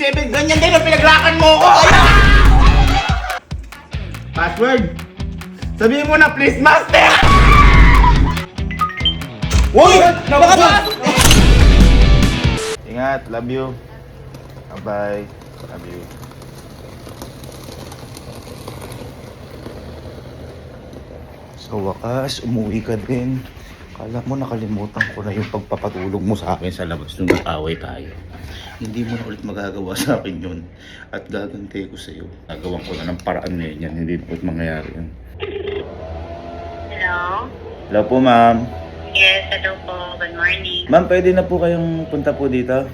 27, ganyan din ang pinaglakan mo ko! Password! Sabihin mo na, please, master! Uy! Ingat, love you. Bye-bye. Love you. Sa wakas, umuwi ka din. Kala mo nakalimutan ko na yung pagpapatulog mo sa akin sa labas nung nag-away tayo. Hindi mo na ulit magagawa sa akin yun. At gagantay ko sa'yo. Gagawan ko na ng paraan ngayon yan. Hindi na ulit mangyayari yun. Hello? Hello po, ma'am. Yes, hello po. Good morning. Ma'am, pwede na po kayong punta po dito?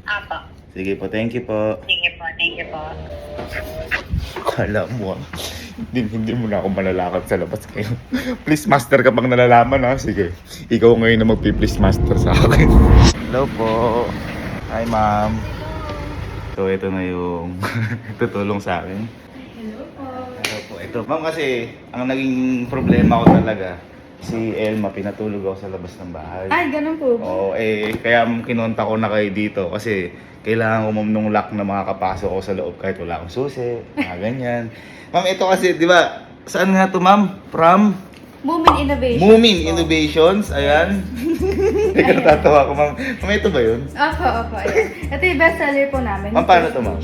Apa. Sige po, thank you po. Sige po, thank you po. Kala mo hindi mo na ako malalakad sa labas ngayon. Please master ka pang nalalaman ha. Sige, ikaw ngayon na magpi-please master sa akin. Hello po. Hi ma'am. So ito na yung tutulong sa akin. Hello po. Hello po. Ito ma'am kasi ang naging problema ko talaga si Elma, pinatulog ako sa labas ng bahay. Ay, ganun po ba? Oo, kaya kinonta ko na kayo dito kasi kailangan ko ma'am nung lock na makakapasok ako sa loob kahit wala akong susi, mga ganyan. Ma'am, ito kasi, di ba, saan nga to ma'am? From? Moomin Innovation. Moomin Innovations, ayan. Teka, natatawa ko ma'am. Ma'am, ito ba yun? Opo, ayan. Ito yung bestseller po namin. Ma'am, paano to ma'am?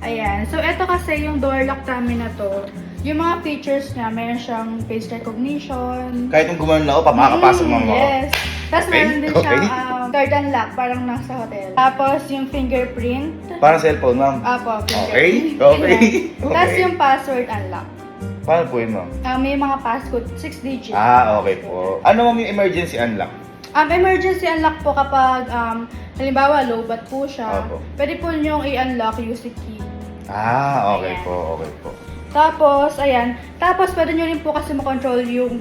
Ayan. So, ito kasi yung door lock namin na to. Yung mga features niya, meron siyang face recognition. Kahit yung gumano na ako, makakapasok ma'am ako. Yes. Tapos Okay, meron din okay. siyang third unlock, parang nasa hotel. Tapos yung fingerprint. Parang cellphone ma'am. Opo, Okay, fingerprint. okay. Ayan. Tapos yung password unlock. Paano po yun ma'am? May mga passcode, 6 digits. Okay po. Ano ma'am yung emergency unlock? Emergency unlock po kapag, halimbawa, low-bat po siya. Opo. Pwede po niyong i-unlock using key. Okay Ayan. po, okay po. Tapos, ayan. Tapos, pwede nyo rin po kasi makontrol yung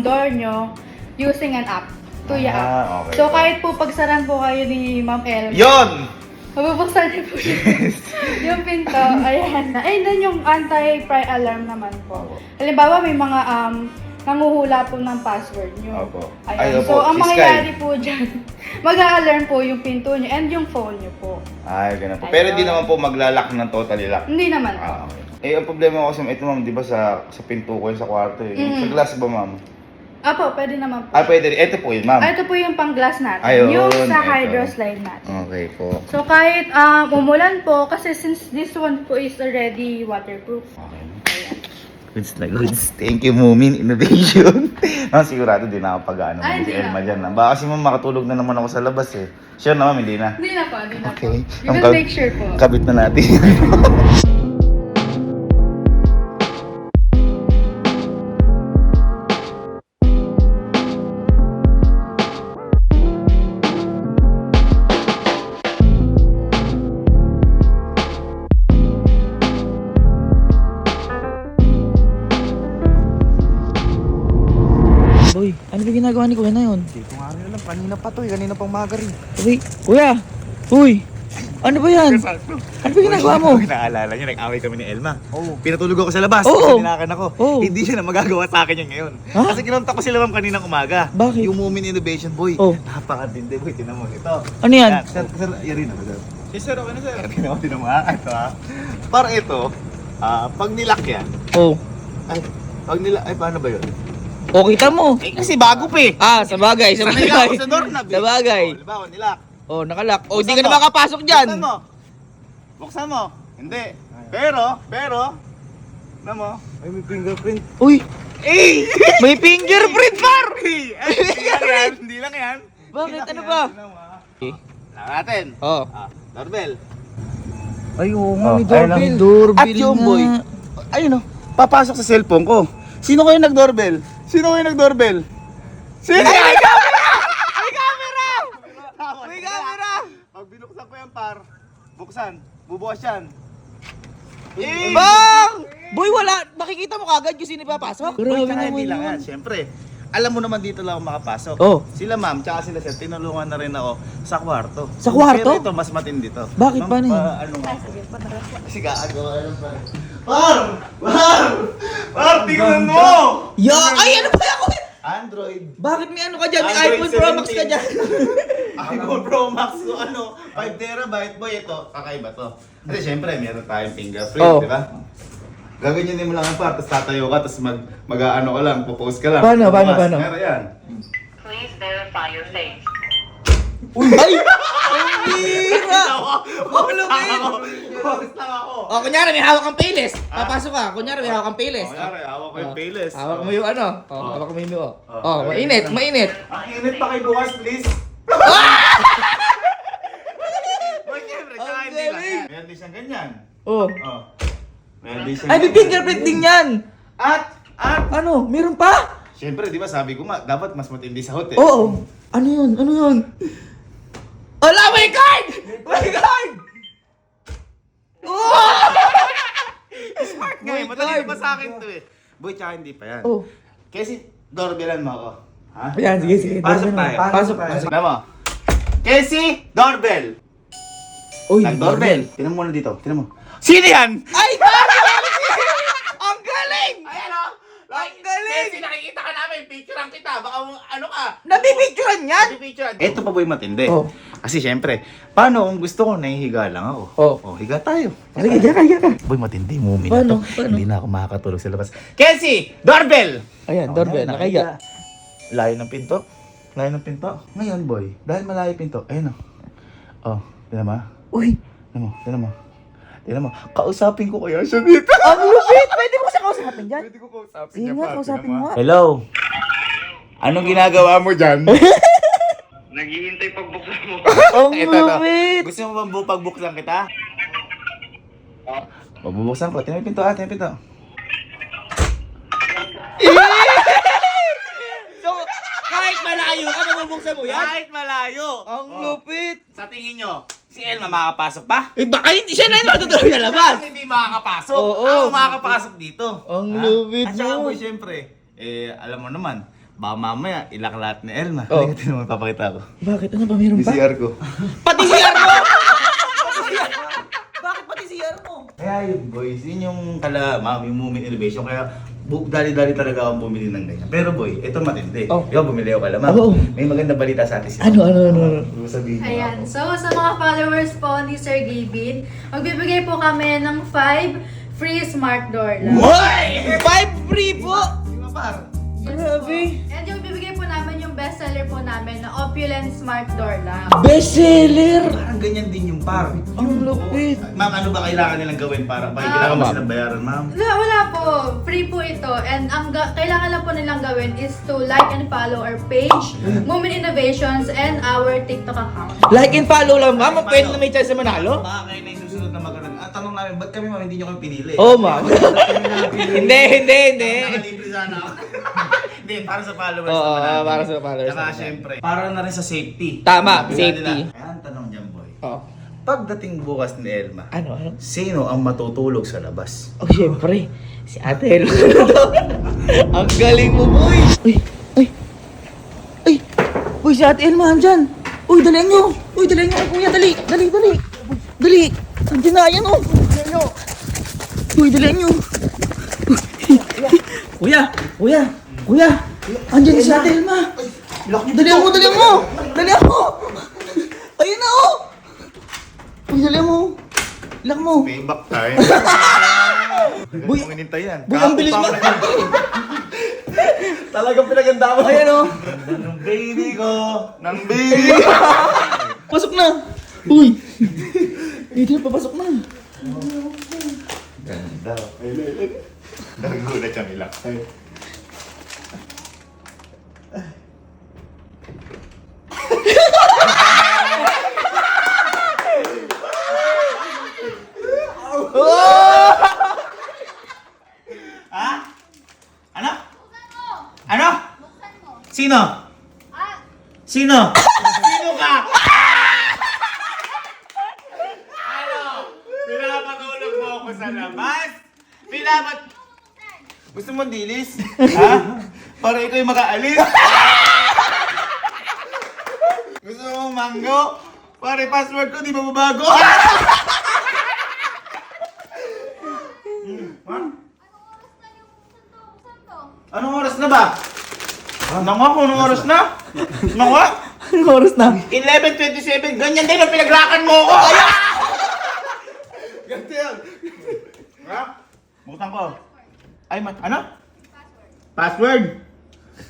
door nyo using an app. Tuya app. Okay So, po. kahit po pagsaran po kayo ni Ma'am El, Yon! mabubuksan niyo po yung pinto. Ayan. And then, yung anti-pry alarm naman po. Opo. Halimbawa, may mga nanguhula po ng password nyo. Opo. Ayan. Ay, opo. So, ang Si mangyayari po dyan, mag-a-alarm po yung pinto nyo and yung phone nyo po. Ay, ganun po. Ayun. Pero di naman po maglalak ng totally lock. Hindi naman. Okay. Ang problema ko kasi ito ma'am, di ba sa pinto ko yun sa kwarto eh. Sa glass ba ma'am? Apo, pwede naman po. Pwede rin. Ito po yun ma'am. Ito po yung pang-glass natin. Ayun, yung sa ito. hydro slide natin. Okay po. So, kahit umulan po, kasi since this one po is already waterproof. Okay. Goods na goods. Thank you, Moomin Innovation. Sigurado din ako pag-ano Ay, si hindi Elma na. dyan. Baka kasi ma'am makatulog na naman ako sa labas eh. Sure na ma'am, hindi na. Hindi na po, hindi na Okay. po. You will make sure po. Kabit na natin. Boy, ano ba ginagawa ni Kuya na yun? Hindi ko nga rin alam. Kanina pa to eh. Kanina pang maga rin. Uy, Kuya! Uy! Ano ba yan? Ano ba ginagawa mo? Naalala niyo, nag-away kami ni Elma. Pinatulog ako sa labas. Oo. Kasi nilakan ako. Oo. Hindi siya na magagawa sa akin yan ngayon. Ha? Kasi kinontak ko sila ma'am kaninang umaga. Bakit? Yung Moomin Innovation boy. Oo. Napakatindi boy. Tinan mo. Ito. Ano yan? Sir, yan rin ako. Sir, okay na sir. Tinan mo ha. Ito ha. Para ito, pag nilak yan, Oh. ay paano ba yun? O, kita mo. Kasi bago pa eh. Sa bagay, sa Sanay bagay. ako sa doorknob eh. Sa bagay. Halimbawa, nilak. Oh, nakalak. Oh, di Buksan ka na mo. makapasok dyan. Buksan mo. Buksan mo. Hindi. Pero, ano mo? Ay, may fingerprint. Uy, Eh! may fingerprint, par! Hindi lang yan. Bakit? Ano ba? Lang natin. Oh. Doorbell. Ay, oo nga, may doorbell. At yung boy, ayun o, papasok sa cellphone ko. Sino kayo nag-doorbell? Sino? May camera! May camera! Pag binuksan ko yan, par, buksan, bubukas yan. Bang! Boy, wala. Makikita mo kagad kung sino papasok. Uy, tsaka hindi lang yan, syempre. Alam mo naman dito lang ako makapasok. Oh. Sila ma'am, tsaka sila sir, tinulungan na rin ako sa kwarto. Sa kwarto? Pero ito, mas matindi to. Bakit? Ma'am, Paano yun? Ano nga ako? Kasi gaagawa lang pa. Par! Tingnan mo! Ay, ano ba yan? Android. Bakit may ano ka dyan? May Android iPhone Pro Max ka 17. dyan. iPhone Pro Max, so 5 terabyte. Boy, ito, kakaiba to. Kasi syempre, meron tayong fingerprint, Oh. di ba? Gaganyan mo lang ang part, tapos tatayo ka, tapos mag-ano ka lang, popost ka lang. Paano? Meron yan. Please verify your face. Ay! Ang bira! Ang lupit! Post lang ako. O, kunyari may hawak kang Payless. Papasok ka. Kunyari may hawak kang Payless. Kunyari, hawak ko yung Payless. Hawak mo yung ano. Hawak mo yung Oh. mainit, mainit. Ang init pa kay bukas, please. Boy, syempre, tsaka Ang hindi lang galing. yan. Meron din siyang ganyan. Oh. Oh. Meron din siyang Ay, may fingerprint din yan. At, Ano? Meron pa? syempre, di ba sabi ko dapat mas matindi sa hotel. Oo. Ano yun? Ano yun? Wala! May card! May card! Oh! Smart nga eh, My madali God. pa sa akin to eh. Boy, tsaka hindi pa yan. Oh. Kasi, doorbellan mo ako. Ha? Ayan, sige, sige. Pasok Doorbell tayo. mo. Pasok, pasok. Alam mo. Casey, doorbell. Uy, Nag-doorbell. Tinan mo na dito. Tinan mo. Sino yan? Ay, ang galing! Ayan o. Ang galing! Casey, nakikita ka namin. Picturean kita. Baka ano ka. Nabibicturan yan? Picturean. Ito pa boy matindi. Oh. Kasi syempre, paano kung gusto ko, nahihiga lang ako. Oh. Higa tayo. Sige, higa ka. Boy, matindi. Mumi na Paano? to. Paano? Hindi na ako makakatulog sa labas. Casey, doorbell! Ayan, doorbell. Nakahiga. Layo ng pinto. Layo ng pinto. Ngayon, boy, dahil malayo pinto, ayun o. Oh, tinan mo. Uy, Tinan mo, tinan mo. Tinan mo. Kausapin ko kaya siya dito. ang lupit! Pwede mo siya kausapin dyan? Pwede ko kausapin Sige nga, kausapin mo nga. Hello? Anong ginagawa mo dyan? Naghihintay pagbuksan mo. Ang Ito, ito. lupit! Gusto mo bang pagbuksan kita? Mabubuksan ko. Tinan mo yung pinto, tinan yung pinto. So, kahit malayo ka, mabubuksan mo yan? Kahit malayo. Ang Oh. lupit! Sa tingin nyo, si Elma makakapasok pa? Eh, baka hindi siya na yung matutulog na labas! Bakit hindi makakapasok? Oo. Ako makakapasok dito. Ang Ha? lupit At saka mo. boy, syempre, alam mo naman, baka mamaya ilak lahat ni Elma. Oh. Halika, tinan mo, papakita ko. Bakit? Ano ba? Meron pa? PCR ko. Pati CR mo! Bakit pati CR mo? Kaya yun boys, yun yung yung Moomin Innovation. Kaya dali-dali talaga akong bumili ng ganyan. Pero boy, ito matindi. Oh. Ikaw bumili ako kalamang. Oo. May maganda balita sa atin si Ano? Sabihin mo Ayan, ako. so sa mga followers po ni Sir Gavin, magbibigay po kami ng 5 free smart door lang. Why? 5 free po! Di ba par? Yes Grabe. po. And yung bibigay po namin yung bestseller po namin na Opulent Smart Door lang. Bestseller! Parang ganyan din yung par. Ang lupit! Ma'am, ano ba kailangan nilang gawin para kailangan mo silang bayaran, ma'am? Wala po. Free po ito. And ang kailangan lang po nilang gawin is to like and follow our page, Moomin Innovations, and our TikTok account. Like and follow lang, ma'am. Pwede na may chance na manalo? Baka kayo na yung susunod na magkaroon. Tanong namin, ba't kami ma'am hindi nyo kami pinili? Oo, ma'am. Hindi. Nakalibre sana ako. Hindi, para sa followers Oo, naman natin. para sa followers Saka naman. syempre, para na rin sa safety. Tama, Sabi nga safety. nila, Kaya ang tanong dyan, boy. Oh. Pagdating bukas ni Elma, Ano? sino ang matutulog sa labas? Oh, syempre. Si Ate Elma. Ang galing mo, boy! Uy, si Ate Elma, andyan! Uy, dalihan nyo! Uy, dalihan nyo! Kuya, dali! Dali! Andyan na, yan, oh! Dalihan nyo! Uy, dalihan nyo! Kuya! Andyan si Ate Elma! Dalihan mo! Dalihan mo! Ayun na, oh! Uy, dalihan mo! Lock mo! May back time. Boy, Kung inintay yan. boy, ang bilis mo! Talagang pinaganda mo. Ayan, oh! Ng baby ko. Ng baby ko. Pasok na! Uy! Dito na, papasok na! Ganda. Nagulat siya nila. Ha? Ano? Ano? Sino? Sino? Sino ka? Ano? Pinapatulog mo ako sa labas? Gusto mo dilis? Ha? Para ikaw yung makaalis? Gusto mo mango? Pare, password ko, di ba mabago? Anong oras na ba? Ha? Nanga, anong oras na? Nanga? Anong oras na? 11:27, ganyan din ang pinaglakan mo ko! Ganito yan. Ha? Buksan ko. Ay, ano? Password.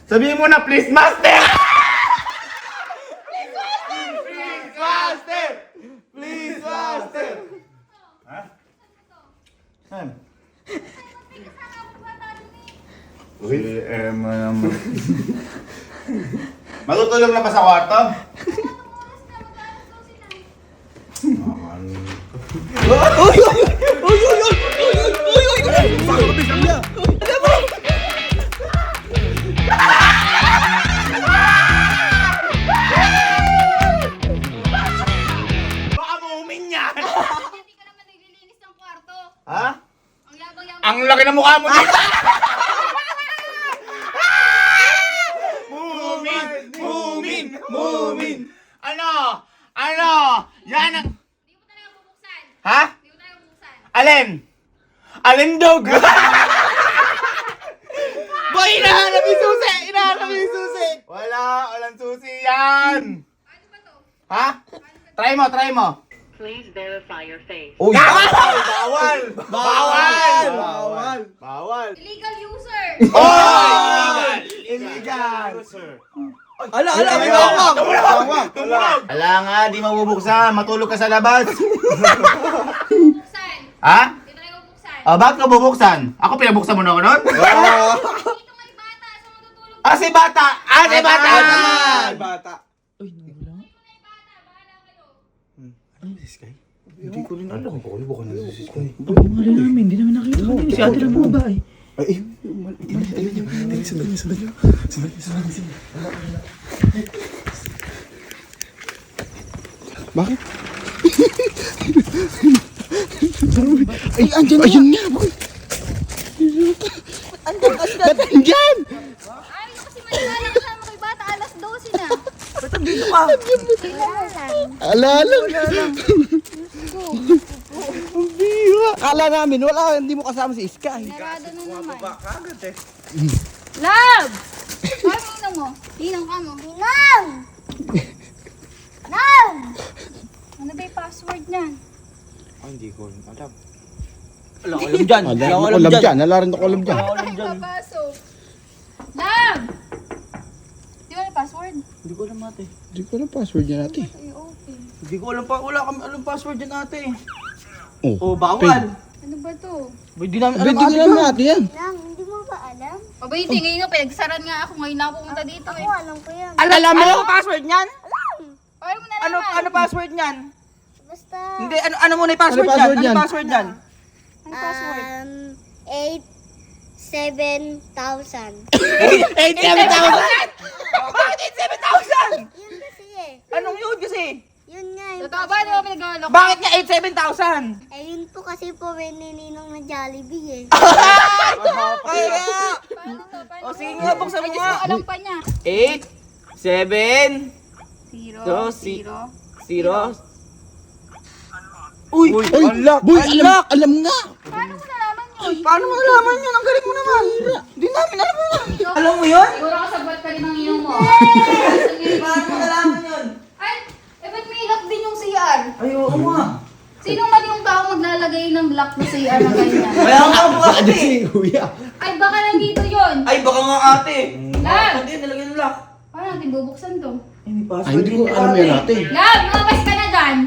Sabihin mo na, please, master! Please, master! Please, master! Ha? Saan? Si Emma naman. Matutulog na ba sa kwarto? Baka muumin yan! Hindi ka naman naglilinis ng kwarto. Ha? Ang yabang-yabang. Ang laki ng mukha mo dito! Muumin! Muumin! Muumin! Ano? Ano? Yan ang... Hindi mo talaga bubuksan. Ha? Hindi mo talaga bubuksan. Alin? Alindog! Boy, hinahanap yung susi! Hinahanap yung susi! Walang susi yan! Paano ba to? Ha? Try mo, try mo! Please verify your face. Uy! Bawal! Bawal! Bawal! Bawal! Illegal user. Oh! Illegal! Ala, may bawang! Tumulog! Ala nga, di mabubuksan. Matulog ka sa labas. Bubuksan. Ha? Hindi mo talaga bubuksan. Bakit ka bubuksan? Ako pinabuksan mo na ako nun? Dito may bata. Saan matutulog? Si bata! Si bata! Bata! Dito may bata. Bahala kayo. Hindi ko rin alam. Baka na si Sky. Mali namin, hindi namin nakita kanina. Si ate lang bumaba eh. Ay, sandali. Bakit? Ay, andyan na! Ayun nga! Andyan! Ba't andyan? Ay, kasi malala kasama kay bata. Alas 12 na. Ba't nandito ka? Alala! Ang bira! Kala namin, wala, hindi mo kasama si Sky. Narado na naman. Love! Ano ninang mo? Ninang ka mo? Ninang! Love! Ano ba yung password niyan? Wala ko alam dyan. Wala ko alam dyan. Wala rin ako alam dyan. Ay, papasok. Love! Di ba yung password? Hindi ko alam ate. Hindi ko alam password niya natin. Ay, open. Hindi ko alam pa. Wala kami alam password dyan ate. Oh, Oh, bawal. Ano ba to? Hindi namin alam Hindi ko ate alam ka. natin yan. Lang, hindi mo ba alam? O ba yung tingin nyo, pinagsaran nga ako ngayon na ako pumunta dito eh. Ako, alam ko yan. Alam mo ang password niyan? Paano mo nalaman? Ano password niyan? Basta, Hindi, ano muna yung password Ano niyan? password Ano niyan? password niyan? Ano password? 7,000. 87,000! Bakit 87,000? Yun kasi eh. Anong yun kasi? Yun nga yung Totoo ba? Di ba pinag-alok? Bakit nga 87,000? Eh, yun po kasi po may nininong na Jollibee eh. Kaya! Paano to? Paano O to? sige nga, buksan mo Ay, nga. Diyos ko, alam pa niya. 8, 7, 0, 0. Uy! Uy, Unlock! boy, alam nga. Paano mo nalaman yun? Paano mo nalaman yun? Ang galing mo naman! Hindi namin alam yun! Alam mo yun? Siguro kasabot ka rin ng iyong mo. Paano mo nalaman yun? Ay, ba't may lock din yung CR? Ay, oo nga. Sino man yung tao maglalagay ng lock na CR na ganyan? Kaya nga po ate! Kuya. Ay, baka nandito yun. Ay, baka nga ate! Love! Hindi, nalagyan ng lock. Paano natin bubuksan to? Ay, may Ay, password hindi ko din, alam ate. yan natin. Love, lumabas ka na dyan.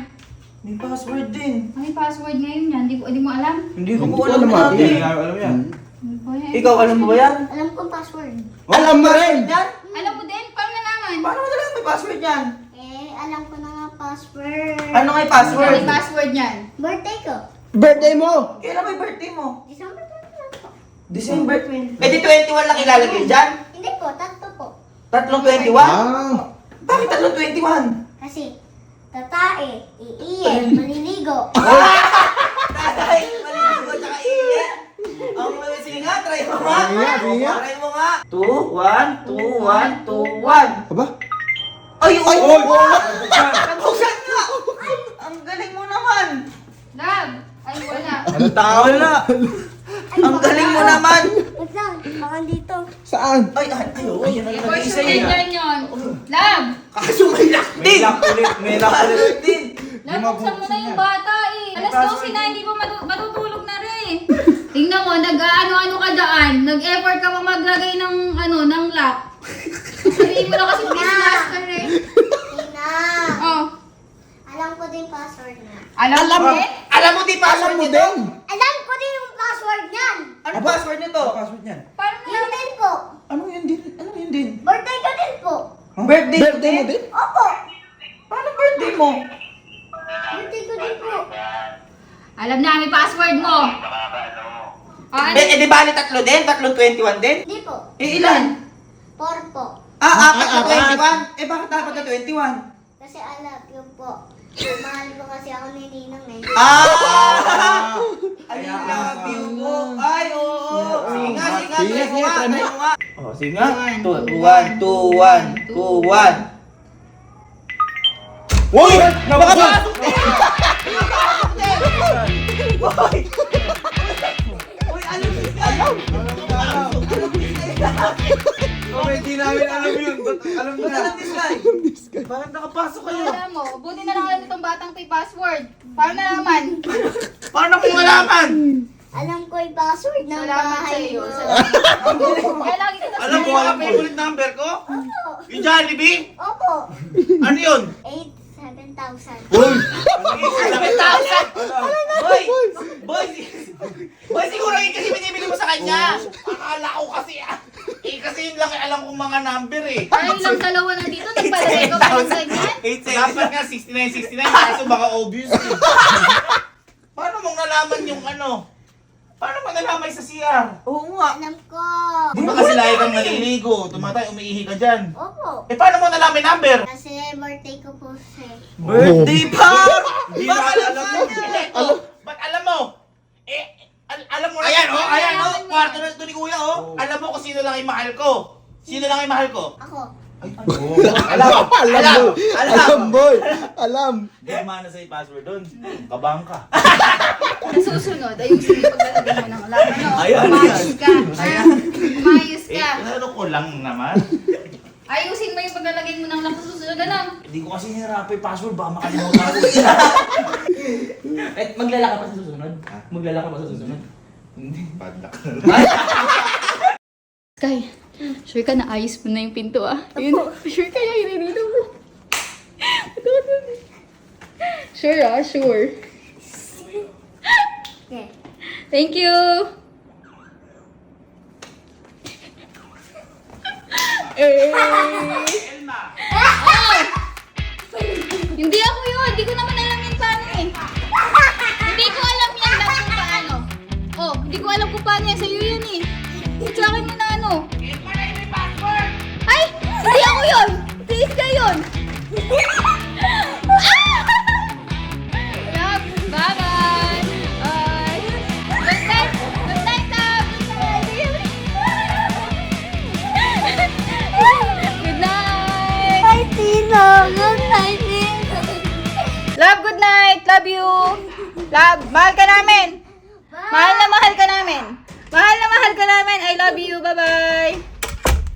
May password din. May password ngayon yan. Hindi mo alam? Hindi ko Hindi po ko alam alam, ate. ate. Alam yan. Ano ba yan? Ikaw, alam mo ba yan? Alam ko ang password. Alam mo rin! Yan? Alam mo din? Paano nalaman? Paano mo nalaman may password yan? Eh, alam ko na nga password. Ano nga yung Ano password? yung password niyan? Birthday ko. Birthday mo! Kailan ba yung birthday mo? December 21 po. December 20. Eh di 21 lang ilalagay dyan? Hindi po, tatlo po. Tatlong 21? Ah! Bakit tatlong 21? Kasi, tatae, iiye, maliligo. Tatay, maliligo tsaka iye. Ang sige nga, try mo nga. Sige nga, sige nga. Try mo nga. 2, 1, 2, 1, 2, 1. Aba? Ay, ay! Nabuksan nga! Ang galing mo naman! Love! Ay, wala. Ano tao na? Ang galing mo naman. Wait lang, baka dito. Saan? Ay, oo. Yan ang For nag-isa sure yun. yan yun. Lab! Kaso may lock din. May lock ulit. din. Nabuksan mo na yung bata eh. Alas 12 na, hindi pa matutulog na rin. Tingnan mo, nag-ano-ano ka daan. Nag-effort ka pa maglagay ng ng lock. Sabihin mo na kasi businessmaster eh. Tina, Oh. alam ko din password niya. Alam mo eh? Alam mo di password nito? Alam ko din yung password niyan. Ano password nito? Password niyan. Paano Yun din po. Ano yun din? Ano yun din? Birthday ko din po. Birthday mo Birthday mo din? din? Opo. Paano birthday mo? Birthday ko din po. Alam namin password mo. Ah, ano? Di bali tatlo din? Tatlong 21 din? Hindi po. Eh, ilan? 4 po. Apat na 21? Eh, bakit dapat na 21? Kasi I love you po. Mahal ko kasi ako ni Ninang eh. I love you po. Ay, oo. Sige nga, sige nga. Sige, Try mo nga, try mo. try mo nga. Oh, sige nga. 2-1, 2-1, 2-1. Uy! Nakapasok! Uy, ano Hindi namin alam yun. Alam mo na. this guy? Bakit nakapasok kayo? Alam mo, buti na lang alam itong batang may password. Paano nalaman? Paano mo malaman? Alam ko yung password ng Salamat sa bahay iyo. mo. Salamat. Kaya lagi kita Alam mo ang favorite number ko? Opo. Yung Jollibee? Opo. Ano yun? 7,000. Uy! 7,000! Boy! Boy, siguro yun kasi binibili mo sa kanya. Akala ko kasi kasi yun lang alam kong mga number eh. Tayo lang dalawa na dito, nagpalagay ka pa ng ganyan. Dapat nga 69, kaso baka obvious eh. Paano mong nalaman yung ano? Paano mo nalaman sa CR? Oo nga. Alam ko. Di ba kasi lagi kang naliligo, tumatay, umiihi ka dyan. Opo. Eh paano mo nalaman yung number? Kasi birthday ko po siya. Birthday pa! Hindi Baka na alam alam mo. mo. Ba't alam mo? Eh, alam mo na. Ayan oh, kwarto na ito ni Kuya oh. Alam mo kung sino lang yung mahal ko. Sino lang yung mahal ko? Ako. Alam, boy. Alam. Hindi mana sa password doon. Kabang ka. Susunod, ayusin yung paglalagay mo ng lock. Ayan, Umayos ka. Umayos Eh, ka. ano ko lang naman. Ayusin mo yung paglalagay mo ng lock sa susunod. Ano? Hindi ko kasi hinarap yung password, baka makalimutan ko. Eh, maglalaka pa sa susunod? Maglalaka pa sa susunod? Hindi. Padlak. Sky, sure ka na ayos mo na yung pinto ah? Yun, sure kaya yun dito mo. Sure ah, sure. Okay. Thank you! Elma! Oh! Hindi ako yun! Hindi ko naman alam yung paano eh. Hindi ko alam yan lang kung paano. Oh, hindi ko alam kung paano yan. Sa'yo yan eh. Sa akin mo na ano. Ay! Hindi ako yun! Please ka yun! Love, bye-bye! Bye! Good night! Good night, love! Good night! Hi, Tino. Good night, Tino. Love, good night! Love you! Love, mahal ka namin! Mahal na mahal ka namin! Mahal na mahal ka namin! I love you! Bye-bye!